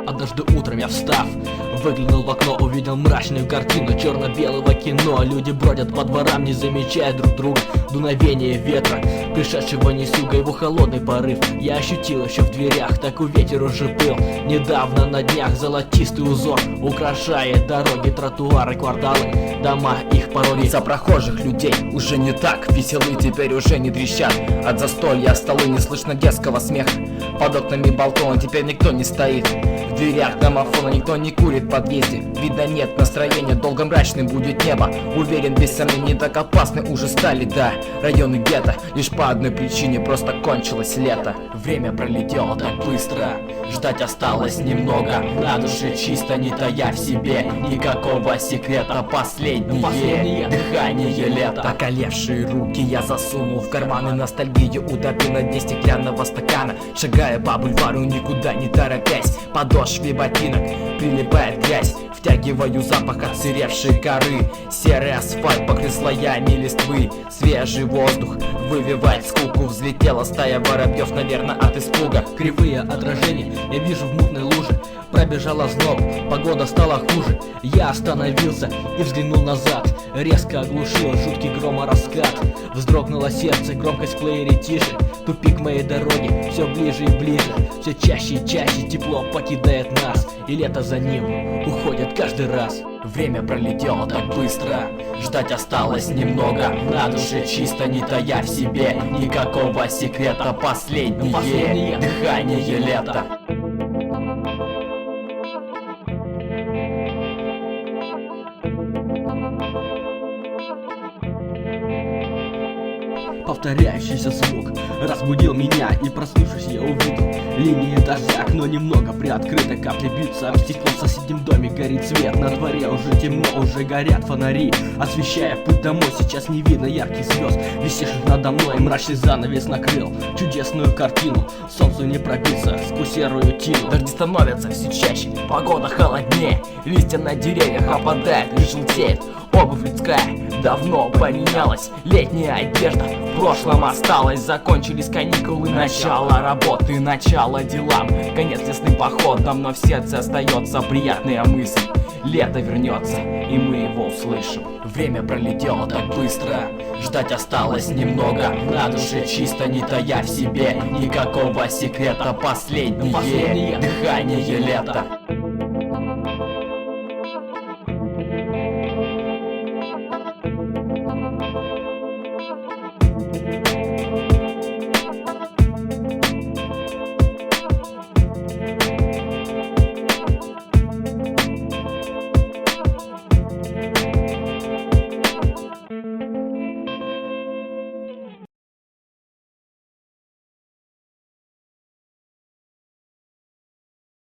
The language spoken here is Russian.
Однажды утром я, встав, выглянул в окно, увидел мрачную картину черно-белого кино. Люди бродят по дворам, не замечая друг друга. Дуновение ветра, пришедшего не с юга, его холодный порыв я ощутил еще в дверях. Такой ветер уже был недавно на днях. Золотистый узор украшает дороги, тротуары, кварталы, дома, их пароли. Лица прохожих людей уже не так веселы, теперь уже не трещат. От застолья столы, не слышно детского смеха. Под окнами балкона теперь никто не стоит. В дверях домофона никто не курит в подъезде. Видно, нет настроения, долго мрачным будет небо. Уверен, без сомнений, так опасны уже стали, да, районы гетто. Лишь по одной причине, просто кончилось лето. Время пролетело так быстро, ждать осталось немного. На душе чисто, не тая в себе никакого секрета. Последнее дыхание лета. Околевшие руки я засунул в карманы, ностальгию утопил на дне стеклянного стакана. Шагая по бульвару, никуда не торопясь, подошве ботинок прилипает грязь. Втягиваю запах отсыревшей коры. Серый асфальт покрыт слоями листвы. Свежий воздух вывивает скуку. Взлетела стая воробьев, наверное, от испуга. Кривые отражения я вижу в мутной луже. Пробежала зноб, погода стала хуже. Я остановился и взглянул назад. Резко оглушил жуткий громораскат. Вздрогнуло сердце, громкость в плеере тише. Тупик моей дороги все ближе и ближе. Все чаще и чаще тепло покидает нас, и лето за ним уходит каждый раз. Время пролетело так быстро, ждать осталось немного. На душе чисто, не тая в себе никакого секрета. Последнее дыхание лета. Повторяющийся звук разбудил меня, и проснувшись я увидел линии дождя. Окно немного приоткрыто, капли бьются об стекло. В соседнем доме горит свет, на дворе уже темно, уже горят фонари, освещая путь домой. Сейчас не видно ярких звезд, висевших надо мной. Мрачный занавес накрыл чудесную картину. Солнцу не пробиться сквозь серую тину. Дожди становятся все чаще, погода холоднее. Листья на деревьях опадают и желтеют. Обувь людская давно поменялась. Летняя одежда в прошлом осталась. Закончились каникулы, начало работы, начало делам. Конец лесным походом, но в сердце остается приятная мысль. Лето вернется, и мы его услышим. Время пролетело так быстро, ждать осталось немного. На душе чисто, не тая в себе никакого секрета. Последнее дыхание лета.